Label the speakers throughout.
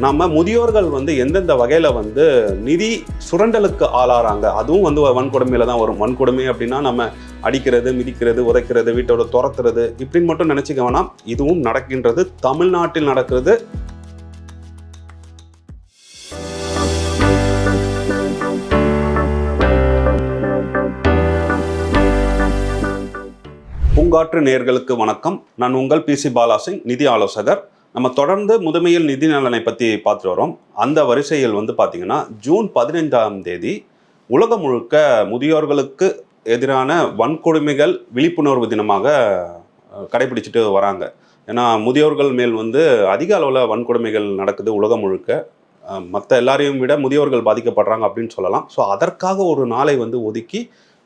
Speaker 1: நம்ம முதியோர்கள் வந்து எந்தெந்த வகையில் வந்து நிதி சுரண்டலுக்கு ஆளாகிறாங்க, அதுவும் வந்து வன்கொடுமையில் தான் வரும். வன்கொடுமை அப்படின்னா நம்ம அடிக்கிறது, மிதிக்கிறது, உதைக்கிறது, வீட்டோட துரத்துறது இப்படின்னு மட்டும் நினச்சிக்க வேணாம். இதுவும் நடக்கின்றது, தமிழ்நாட்டில் நடக்கிறது. பூங்காற்று நேயர்களுக்கு வணக்கம். நான் உங்கள் பிசி பாலாசிங், நிதி ஆலோசகர். நம்ம தொடர்ந்து முதுமையில் நிதி நலனை பற்றி பார்த்துட்டு வரோம். அந்த வரிசையில் வந்து பார்த்திங்கன்னா ஜூன் 15ஆம் தேதி உலகம் முழுக்க முதியோர்களுக்கு எதிரான வன்கொடுமைகள் விழிப்புணர்வு தினமாக கடைபிடிச்சிட்டு வராங்க. ஏன்னா முதியோர்கள் மேல் வந்து அதிக அளவில் வன்கொடுமைகள் நடக்குது உலகம் முழுக்க. மற்ற எல்லாரையும் விட முதியோர்கள் பாதிக்கப்படுறாங்க அப்படின்னு சொல்லலாம். ஸோ அதற்காக ஒரு நாளை வந்து ஒதுக்கி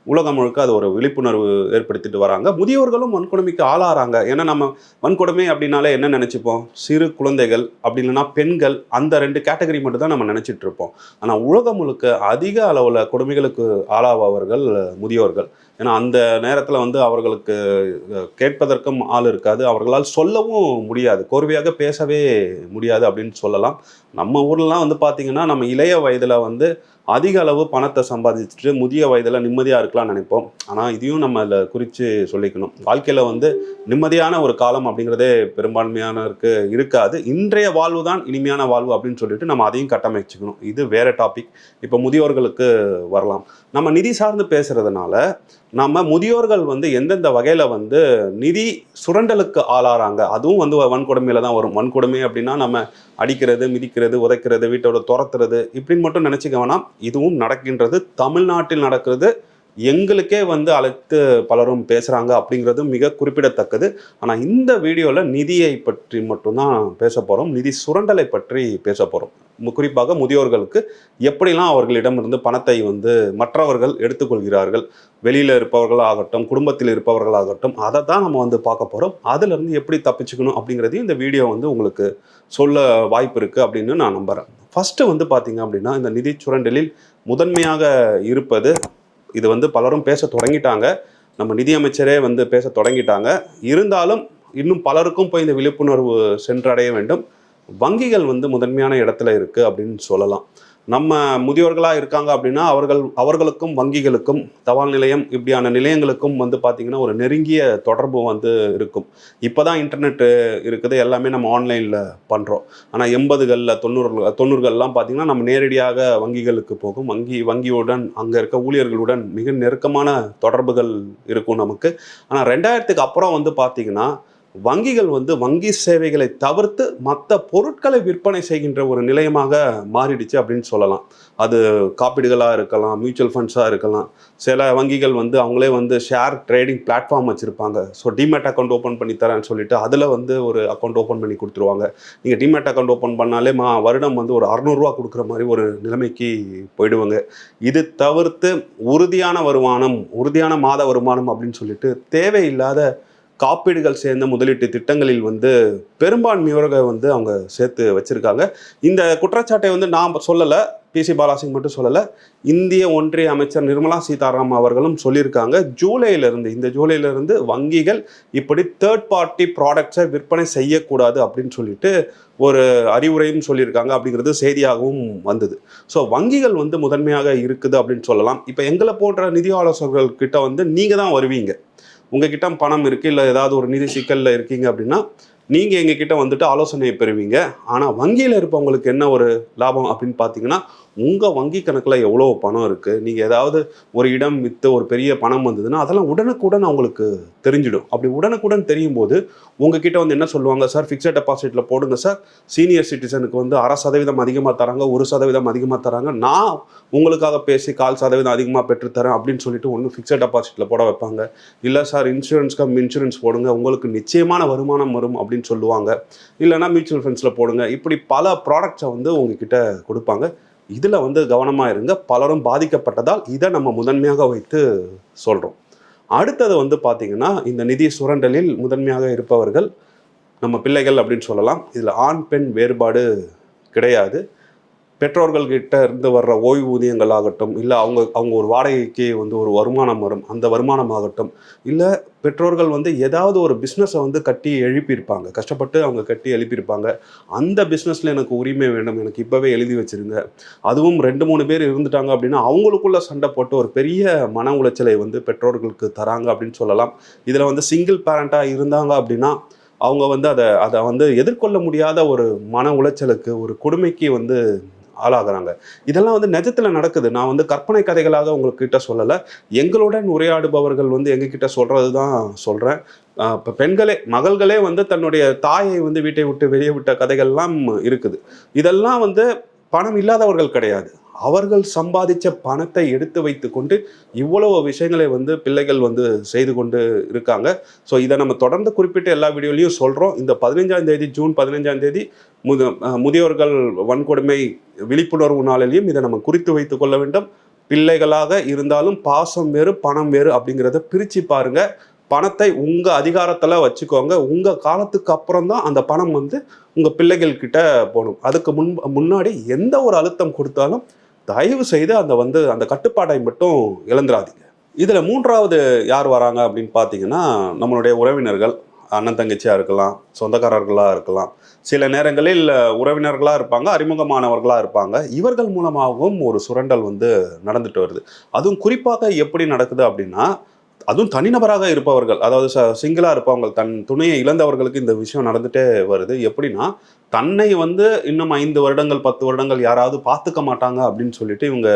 Speaker 1: உலகம் முழுக்க அது ஒரு விழிப்புணர்வு ஏற்படுத்திட்டு வராங்க. முதியோர்களும் வன்கொடுமைக்கு ஆளாகிறாங்க. ஏன்னா நம்ம வன்கொடுமை அப்படின்னாலே என்ன நினச்சிப்போம்? சிறு குழந்தைகள், அப்படி இல்லைன்னா பெண்கள், அந்த 2 கேட்டகரி மட்டும் தான் நம்ம நினச்சிட்டு இருப்போம். ஆனால் உலகம் முழுக்க அதிக அளவில் கொடுமைகளுக்கு ஆளாபவர்கள் முதியோர்கள். ஏன்னா அந்த நேரத்தில் வந்து அவர்களுக்கு கேட்பதற்கும் ஆள் இருக்காது, அவர்களால் சொல்லவும் முடியாது, கோர்வையாக பேசவே முடியாது அப்படின்னு சொல்லலாம். நம்ம ஊர்லலாம் வந்து பார்த்திங்கன்னா நம்ம இளைய வயதில் வந்து அதிக அளவு பணத்தை சம்பாதிச்சுட்டு முதிய வயதில் நிம்மதியாக இருக்கலாம்னு நினைப்போம். ஆனால் இதையும் நம்ம அதில் குறித்து சொல்லிக்கணும். வாழ்க்கையில் வந்து நிம்மதியான ஒரு காலம் அப்படிங்கிறதே பெரும்பான்மையானருக்கு இருக்காது. இன்றைய வாழ்வு தான் இனிமையான வாழ்வு அப்படின்னு சொல்லிட்டு நம்ம அதையும் கட்டமைச்சுக்கணும். இது வேறு டாபிக். இப்போ முதியோர்களுக்கு வரலாம். நம்ம நிதி சார்ந்து பேசுகிறதுனால நம்ம முதியோர்கள் வந்து எந்தெந்த வகையில் வந்து நிதி சுரண்டலுக்கு ஆளாகிறாங்க, அதுவும் வந்து வன்கொடுமையில் தான் வரும். வன்கொடுமை அப்படின்னா நம்ம அடிக்கிறது, மிதிக்கிறது, உதைக்கிறது, வீட்டோட துரத்துறது இப்படின்னு மட்டும் நினச்சிக்க வேணாம். இதுவும் நடக்கின்றது, தமிழ்நாட்டில் நடக்கிறது. எங்களுக்கே வந்து அழைத்து பலரும் பேசுகிறாங்க அப்படிங்கிறது மிக குறிப்பிடத்தக்கது. ஆனால் இந்த வீடியோவில் நிதியை பற்றி மட்டும்தான் பேச போகிறோம். நிதி சுரண்டலை பற்றி பேச போகிறோம். குறிப்பாக முதியோர்களுக்கு எப்படிலாம் அவர்களிடமிருந்து பணத்தை வந்து மற்றவர்கள் எடுத்துக்கொள்கிறார்கள், வெளியில் இருப்பவர்களாகட்டும், குடும்பத்தில் இருப்பவர்களாகட்டும், அதை தான் நம்ம வந்து பார்க்க போகிறோம். அதிலிருந்து எப்படி தப்பிச்சுக்கணும் அப்படிங்கிறதையும் இந்த வீடியோ வந்து உங்களுக்கு சொல்ல வாய்ப்பு இருக்குது அப்படின்னு நான் நம்புகிறேன். ஃபஸ்ட்டு வந்து பார்த்திங்க அப்படின்னா இந்த நிதி சுரண்டலில் முதன்மையாக இருப்பது, இது வந்து பலரும் பேச தொடங்கிட்டாங்க, நம்ம நிதியமைச்சரே வந்து பேச தொடங்கிட்டாங்க. இருந்தாலும் இன்னும் பலருக்கும் போய் இந்த விழிப்புணர்வு சென்றடைய வேண்டும். வங்கிகள் வந்து முதன்மையான இடத்துல இருக்குது அப்படின்னு சொல்லலாம். நம்ம முதியோர்களாக இருக்காங்க அப்படின்னா அவர்களுக்கும் வங்கிகளுக்கும், தபால் நிலையம் இப்படியான நிலையங்களுக்கும் வந்து பார்த்திங்கன்னா ஒரு நெருங்கிய தொடர்பு வந்து இருக்கும். இப்போ தான் இன்டர்நெட்டு இருக்குது, எல்லாமே நம்ம ஆன்லைனில் பண்ணுறோம். ஆனால் 80களில் 90கள்லாம் பார்த்திங்கன்னா நம்ம நேரடியாக வங்கிகளுக்கு போகும். வங்கியுடன் அங்கே இருக்க ஊழியர்களுடன் மிக நெருக்கமான தொடர்புகள் இருக்கும் நமக்கு. ஆனால் 2000க்கு அப்புறம் வந்து பார்த்திங்கன்னா வங்கிகள் வந்து வங்கி சேவைகளை தவிர்த்து மற்ற பொருட்களை விற்பனை செய்கின்ற ஒரு நிலையமாக மாறிடுச்சு அப்படின்னு சொல்லலாம். அது காப்பீடுகளாக இருக்கலாம், மியூச்சுவல் ஃபண்ட்ஸாக இருக்கலாம். சில வங்கிகள் வந்து அவங்களே வந்து ஷேர் ட்ரேடிங் பிளாட்ஃபார்ம் வச்சுருப்பாங்க. ஸோ டிமேட் அக்கௌண்ட் ஓப்பன் பண்ணி தரேன்னு சொல்லிட்டு அதில் வந்து ஒரு அக்கௌண்ட் ஓப்பன் பண்ணி கொடுத்துருவாங்க. நீங்கள் டிமேட் அக்கௌண்ட் ஓப்பன் பண்ணாலே வருடம் வந்து ஒரு 600 ரூபா கொடுக்குற மாதிரி ஒரு நிலைமைக்கு போயிடுவாங்க. இது தவிர்த்து உறுதியான வருமானம், உறுதியான மாத வருமானம் அப்படின்னு சொல்லிட்டு தேவையில்லாத காப்பீடுகள் சேர்ந்த முதலீட்டு திட்டங்களில் வந்து பெரும்பான்மையோர்கள் வந்து அவங்க சேர்த்து வச்சுருக்காங்க. இந்த குற்றச்சாட்டை வந்து நான் சொல்லலை, பிசி பாலாசிங் மட்டும் சொல்லலை, இந்திய ஒன்றிய அமைச்சர் நிர்மலா சீதாராமன் அவர்களும் சொல்லியிருக்காங்க. இந்த ஜூலையிலிருந்து வங்கிகள் இப்படி தேர்ட் பார்ட்டி ப்ராடக்ட்ஸை விற்பனை செய்யக்கூடாது அப்படின்னு சொல்லிட்டு ஒரு அறிவுரையும் சொல்லியிருக்காங்க. அப்படிங்கிறது செய்தியாகவும் வந்தது. ஸோ வங்கிகள் வந்து முதன்மையாக இருக்குது அப்படின்னு சொல்லலாம். இப்போ எங்களை போன்ற நிதி ஆலோசகர்கள்கிட்ட வந்து நீங்கள் தான் வருவீங்க. உங்ககிட்ட பணம் இருக்குது, இல்லை ஏதாவது ஒரு நிதி சிக்கலில் இருக்கீங்க அப்படின்னா நீங்கள் எங்ககிட்ட வந்துட்டு ஆலோசனையை பெறுவீங்க. ஆனால் வங்கியில் இருப்பவங்களுக்கு என்ன ஒரு லாபம் அப்படின்னு பார்த்தீங்கன்னா, உங்கள் வங்கி கணக்கில் எவ்வளோ பணம் இருக்குது, நீங்கள் ஏதாவது ஒரு இடம் விற்று ஒரு பெரிய பணம் வந்ததுன்னா அதெல்லாம் உடனுக்குடன் அவங்களுக்கு தெரிஞ்சிடும். அப்படி உடனுக்குடன் தெரியும் போது உங்ககிட்ட வந்து என்ன சொல்லுவாங்க, சார் ஃபிக்ஸட் டெபாசிட்டில் போடுங்க சார், சீனியர் சிட்டிசனுக்கு வந்து 0.5% அதிகமாக தராங்க, 1% அதிகமாக தராங்க, நான் உங்களுக்காக பேசி 0.25% அதிகமாக பெற்றுத்தரேன் அப்படின்னு சொல்லிட்டு ஒன்று ஃபிக்ஸட் டெபாசிட்டில் போட வைப்பாங்க. இல்லை சார் இன்சூரன்ஸ் போடுங்க, உங்களுக்கு நிச்சயமான வருமானம் வரும் அப்படின்னு சொல்லுவாங்க. இல்லைனா மியூச்சுவல் ஃபண்ட்ஸில் போடுங்க. இப்படி பல ப்ராடக்ட்ஸை வந்து உங்ககிட்ட கொடுப்பாங்க. இதில் வந்து கவனமாக இருங்க. பலரும் பாதிக்கப்பட்டதால் இதை நம்ம முதன்மையாக வைத்து சொல்கிறோம். அடுத்தது வந்து பார்த்திங்கன்னா இந்த நிதி சுரண்டலில் முதன்மையாக இருப்பவர்கள் நம்ம பிள்ளைகள் அப்படின்னு சொல்லலாம். இதில் ஆண் பெண் வேறுபாடு கிடையாது. பெற்றோர்கள் கிட்ட இருந்து வர்ற ஓய்வூதியங்கள் ஆகட்டும், இல்லை அவங்க அவங்க ஒரு வாடகைக்கு வந்து ஒரு வருமானம் வரும், அந்த வருமானம் ஆகட்டும், இல்லை பெற்றோர்கள் வந்து ஏதாவது ஒரு பிஸ்னஸை வந்து கட்டி எழுப்பியிருப்பாங்க, கஷ்டப்பட்டு அவங்க கட்டி எழுப்பியிருப்பாங்க. அந்த பிஸ்னஸில் எனக்கு உரிமை வேண்டும், எனக்கு இப்போவே எழுதி வச்சிருங்க. அதுவும் 2 3 பேர் இருந்துட்டாங்க அப்படின்னா அவங்களுக்குள்ள சண்டை போட்டு ஒரு பெரிய மன உளைச்சலை வந்து பெற்றோர்களுக்கு தராங்க அப்படின்னு சொல்லலாம். இதில் வந்து சிங்கிள் பேரண்ட்டாக இருந்தாங்க அப்படின்னா அவங்க வந்து அதை அதை வந்து எதிர்கொள்ள முடியாத ஒரு மன உளைச்சலுக்கு, ஒரு கொடுமைக்கு வந்து ஆளாகிறாங்க. இதெல்லாம் வந்து நிஜத்துல நடக்குது. நான் வந்து கற்பனை கதைகளாக உங்ககிட்ட சொல்லல. எங்களுடன் உரையாடுபவர்கள் வந்து எங்ககிட்ட சொல்றது தான் சொல்றேன். இப்ப பெண்களே, மகள்களே வந்து தன்னுடைய தாயை வந்து வீட்டை விட்டு வெளியே விட்ட கதைகள்லாம் இருக்குது. இதெல்லாம் வந்து பணம் இல்லாதவர்கள் கிடையாது. அவர்கள் சம்பாதிச்ச பணத்தை எடுத்து வைத்துக்கொண்டு இவ்வளவு விஷயங்களை வந்து பிள்ளைகள் வந்து செய்து கொண்டு இருக்காங்க. ஸோ இதை நம்ம தொடர்ந்து குறிப்பிட்டு எல்லா வீடியோலையும் சொல்றோம். இந்த 15ஆம் தேதி, ஜூன் 15ஆம் தேதி முதியோர்கள் வன்கொடுமை விழிப்புணர்வு நாளிலையும் இதை நம்ம குறித்து வைத்துக் கொள்ள வேண்டும். பிள்ளைகளாக இருந்தாலும் பாசம் வேறு பணம் வேறு அப்படிங்கிறத பிரிச்சு பாருங்க. பணத்தை உங்க அதிகாரத்துல வச்சுக்கோங்க. உங்க காலத்துக்கு அப்புறம் தான் அந்த பணம் வந்து உங்க பிள்ளைகள் கிட்ட போகணும். அதுக்கு முன்னாடி எந்த ஒரு அழுத்தம் கொடுத்தாலும் தயவு செய்து அந்த கட்டுப்பாட்டை மட்டும் இழந்துடாதீங்க. இதுல 3வது யார் வராங்க அப்படின்னு பார்த்தீங்கன்னா, நம்மளுடைய உறவினர்கள், அண்ணன் தங்கச்சியா இருக்கலாம், சொந்தக்காரர்களா இருக்கலாம், சில நேரங்களில் உறவினர்களா இருப்பாங்க, அறிமுகமானவர்களா இருப்பாங்க. இவர்கள் மூலமாகவும் ஒரு சுரண்டல் வந்து நடந்துட்டு வருது. அதுவும் குறிப்பாக எப்படி நடக்குது அப்படின்னா, அதுவும் தனிநபராக இருப்பவர்கள், அதாவது சிங்கிளா இருப்பவங்க, தன் துணையை இழந்தவர்களுக்கு இந்த விஷயம் நடந்துட்டே வருது. எப்படின்னா, தன்னை வந்து இன்னும் 5 வருடங்கள் 10 வருடங்கள் யாராவது பார்த்துக்க மாட்டாங்க அப்படின்னு சொல்லிட்டு இவங்க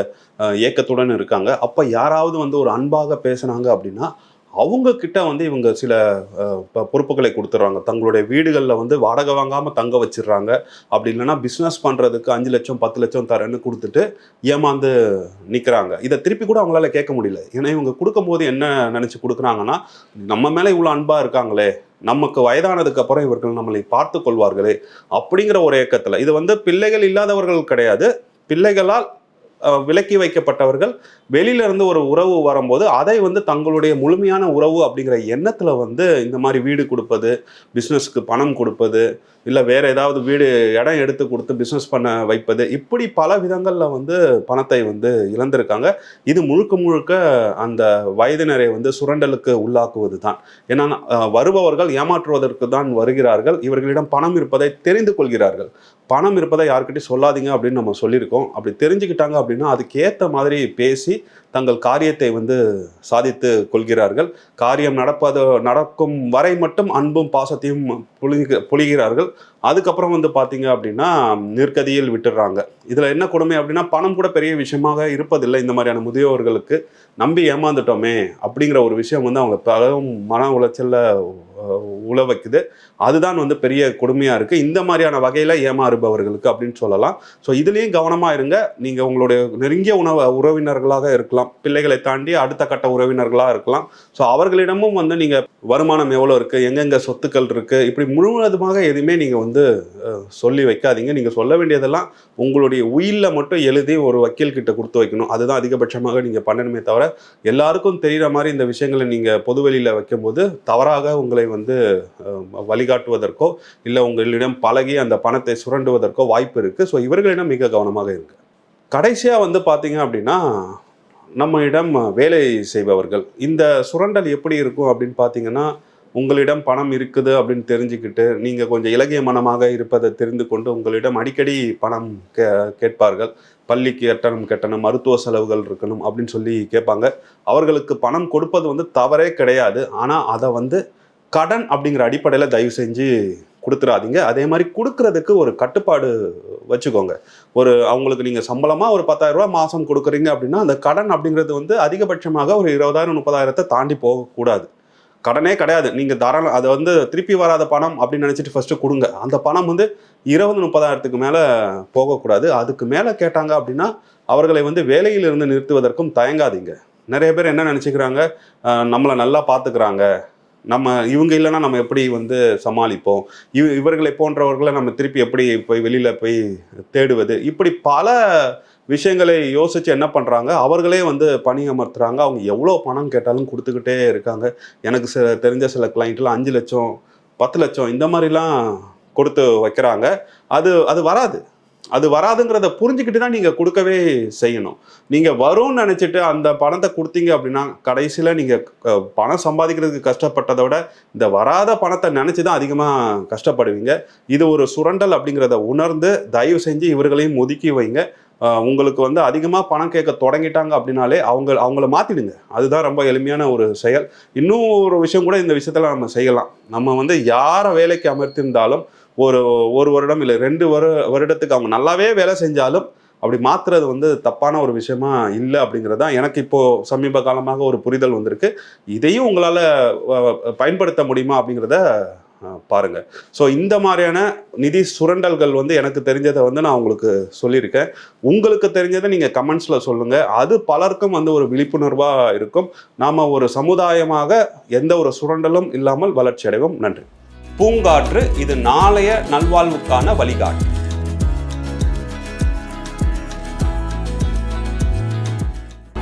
Speaker 1: ஏக்கத்துடன் இருக்காங்க. அப்ப யாராவது வந்து ஒரு அன்பாக பேசுனாங்க அப்படின்னா அவங்க கிட்ட வந்து இவங்க சில பொறுப்புகளை கொடுத்துட்றாங்க. தங்களுடைய வீடுகளில் வந்து வாடகை வாங்காமல் தங்க வச்சிடுறாங்க. அப்படி இல்லைன்னா பிஸ்னஸ் பண்ணுறதுக்கு 5 லட்சம் 10 லட்சம் தரேன்னு கொடுத்துட்டு ஏமாந்து நிற்கிறாங்க. இதை திருப்பி கூட அவங்களால கேட்க முடியல. ஏன்னா இவங்க கொடுக்கும்போது என்ன நினச்சி கொடுக்குறாங்கன்னா, நம்ம மேலே இவ்வளோ அன்பாக இருக்காங்களே, நமக்கு வயதானதுக்கு அப்புறம் இவர்கள் நம்மளை பார்த்து கொள்வார்களே அப்படிங்கிற ஒரு ஏக்கத்தில். இது வந்து பிள்ளைகள் இல்லாதவர்கள் கிடையாது. பிள்ளைகளால் விலக்கி வைக்கப்பட்டவர்கள் வெளியில இருந்து ஒரு உறவு வரும்போது அதை வந்து தங்களுடைய முழுமையான உறவு அப்படிங்கிற எண்ணத்துல வந்து இந்த மாதிரி வீடு கொடுப்பது, பிஸ்னஸ்க்கு பணம் கொடுப்பது, இல்லை வேற ஏதாவது வீடு இடம் எடுத்து கொடுத்து பிஸ்னஸ் பண்ண வைப்பது, இப்படி பல விதங்களில் வந்து பணத்தை வந்து இழந்திருக்காங்க. இது முழுக்க முழுக்க அந்த வயதினரை வந்து சுரண்டலுக்கு உள்ளாக்குவது தான். ஏன்னா வருபவர்கள் ஏமாற்றுவதற்கு தான் வருகிறார்கள். இவர்களிடம் பணம் இருப்பதை தெரிந்து கொள்கிறார்கள். பணம் இருப்பதை யார்கிட்டையும் சொல்லாதீங்க அப்படின்னு நம்ம சொல்லியிருக்கோம். அப்படி தெரிஞ்சுக்கிட்டாங்க அப்படின்னா அதுக்கு ஏற்ற மாதிரி பேசி தங்கள் காரியத்தை வந்து சாதித்து கொள்கிறார்கள். காரியம் நடக்கும் வரை மட்டும் அன்பும் பாசத்தையும் பொழிகிறார்கள். அதுக்கப்புறம் வந்து பார்த்தீங்க அப்படின்னா நிற்கதியில் விட்டுடுறாங்க. இதில் என்ன கொடுமை அப்படின்னா, பணம் கூட பெரிய விஷயமாக இருப்பதில்லை. இந்த மாதிரியான முதியோர்களுக்கு நம்பி ஏமாந்துட்டோமே அப்படிங்கிற ஒரு விஷயம் வந்து அவங்க பலரும் மன உளைச்சல்ல உழ வைக்குது. அதுதான் வந்து பெரிய கொடுமையாக இருக்குது இந்த மாதிரியான வகையில் ஏமாறுபவர்களுக்கு அப்படின்னு சொல்லலாம். ஸோ இதுலேயும் கவனமாக இருங்க. நீங்கள் உங்களுடைய நெருங்கிய உறவினர்களாக இருக்கலாம், பிள்ளைகளை தாண்டி அடுத்த கட்ட உறவினர்களாக இருக்கலாம். ஸோ அவர்களிடமும் வந்து நீங்கள் வருமானம் எவ்வளோ இருக்குது, எங்கெங்கே சொத்துக்கள் இருக்குது, இப்படி முழுவதுமாக எதுவுமே நீங்கள் வந்து சொல்லி வைக்காதீங்க. நீங்கள் சொல்ல வேண்டியதெல்லாம் உங்களுடைய உயிரில் மட்டும் எழுதி ஒரு வக்கீல் கிட்ட கொடுத்து வைக்கணும். அதுதான் அதிகபட்சமாக நீங்கள் பண்ணணுமே தவிர, எல்லாருக்கும் தெரிகிற மாதிரி இந்த விஷயங்களை நீங்கள் பொதுவெளியில் வைக்கும்போது தவறாக உங்களை வந்து வழிகாட்டுவதற்கோ இல்லை உங்களிடம் பழகி அந்த பணத்தை சுரண்டுவதற்கோ வாய்ப்பு இருக்குது. ஸோ இவர்களிடம் மிக கவனமாக இருக்கு. கடைசியாக வந்து பார்த்தீங்க அப்படின்னா, நம்மிடம் வேலை செய்பவர்கள், இந்த சுரண்டல் எப்படி இருக்கும் அப்படின்னு பார்த்தீங்கன்னா, உங்களிடம் பணம் இருக்குது அப்படின்னு தெரிஞ்சுக்கிட்டு நீங்கள் கொஞ்சம் இலகிய மனமாக இருப்பதை தெரிந்து கொண்டு உங்களிடம் அடிக்கடி பணம் கேட்பார்கள். பள்ளிக்கு கட்டணம், மருத்துவ செலவுகள் இருக்கணும் அப்படின்னு சொல்லி கேட்பாங்க. அவர்களுக்கு பணம் கொடுப்பது வந்து தவறே கிடையாது. ஆனால் அதை வந்து கடன் அப்படிங்கிற அடிப்படையில் தயவு செஞ்சு கொடுத்துடாதீங்க. அதே மாதிரி கொடுக்கறதுக்கு ஒரு கட்டுப்பாடு வச்சுக்கோங்க. அவங்களுக்கு நீங்கள் சம்பளமாக ஒரு 10,000 ரூபா மாதம் கொடுக்குறீங்க அப்படின்னா, அந்த கடன் அப்படிங்கிறது வந்து அதிகபட்சமாக ஒரு 20,000 30,000 தாண்டி போகக்கூடாது. கடனே கிடையாது. நீங்கள் தாராளம் அதை வந்து திருப்பி வராத பணம் அப்படின்னு நினச்சிட்டு ஃபஸ்ட்டு கொடுங்க. அந்த பணம் வந்து 20 30,000க்கு மேலே போகக்கூடாது. அதுக்கு மேலே கேட்டாங்க அப்படின்னா அவர்களை வந்து வேலையிலிருந்து நிறுத்துவதற்கும் தயங்காதீங்க. நிறைய பேர் என்ன நினச்சிக்கிறாங்க, நம்மளை நல்லா பார்த்துக்கிறாங்க, இவங்க இல்லைன்னா நம்ம எப்படி வந்து சமாளிப்போம், இவர்களை போன்றவர்களை நம்ம திருப்பி எப்படி போய் வெளியில் போய் தேடுவது, இப்படி பல விஷயங்களை யோசித்து என்ன பண்ணுறாங்க, அவர்களே வந்து பணி அமர்த்துறாங்க. அவங்க எவ்வளோ பணம் கேட்டாலும் கொடுத்துக்கிட்டே இருக்காங்க. எனக்கு தெரிஞ்ச சில கிளைண்ட்லாம் 5 லட்சம் 10 லட்சம் இந்த மாதிரிலாம் கொடுத்து வைக்கிறாங்க. அது வராது. அது வராதுங்கிறத புரிஞ்சுக்கிட்டு தான் நீங்கள் கொடுக்கவே செய்யணும். நீங்கள் வரும்னு நினச்சிட்டு அந்த பணத்தை கொடுத்தீங்க அப்படின்னா கடைசியில் நீங்கள் பணம் சம்பாதிக்கிறதுக்கு கஷ்டப்பட்டதை விட இந்த வராத பணத்தை நினச்சி தான் அதிகமாக கஷ்டப்படுவீங்க. இது ஒரு சுரண்டல் அப்படிங்கிறத உணர்ந்து தயவு செஞ்சு இவர்களையும் ஒதுக்கி வைங்க. உங்களுக்கு வந்து அதிகமாக பணம் கேட்க தொடங்கிட்டாங்க அப்படின்னாலே அவங்கள மாற்றிடுங்க. அதுதான் ரொம்ப எளிமையான ஒரு செயல். இன்னும் ஒரு விஷயம் கூட இந்த விஷயத்தில் நம்ம செய்யலாம். நம்ம வந்து யாரை வேலைக்கு அமர்த்தியிருந்தாலும் ஒரு வருடம் இல்லை 2 வருடத்துக்கு அவங்க நல்லாவே வேலை செஞ்சாலும் அப்படி மாற்றுறது வந்து தப்பான ஒரு விஷயமா இல்லை அப்படிங்கிறது தான் எனக்கு இப்போது சமீப காலமாக ஒரு புரிதல் வந்திருக்கு. இதையும் உங்களால் பயன்படுத்த முடியுமா அப்படிங்கிறத பாருங்க. ஸோ இந்த மாதிரியான நிதி சுரண்டல்கள் வந்து எனக்கு தெரிஞ்சதை வந்து நான் உங்களுக்கு சொல்லியிருக்கேன். உங்களுக்கு தெரிஞ்சதை நீங்கள் கமெண்ட்ஸில் சொல்லுங்கள். அது பலருக்கும் வந்து ஒரு விழிப்புணர்வாக இருக்கும். நாம் ஒரு சமுதாயமாக எந்த ஒரு சுரண்டலும் இல்லாமல் வளர்ச்சி அடைவோம். நன்றி. பூங்காற்று இது நாளைய நல்வாழ்வுக்கான வழிகாட்டு.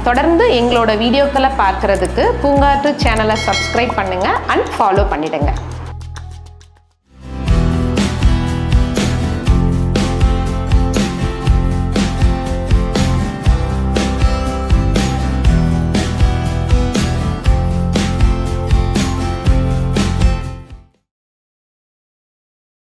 Speaker 2: தொடர்ந்து எங்களோட வீடியோக்களை பார்க்கறதுக்கு பூங்காற்று சேனலை சப்ஸ்கிரைப் பண்ணுங்க அண்ட் ஃபாலோ பண்ணிடுங்க.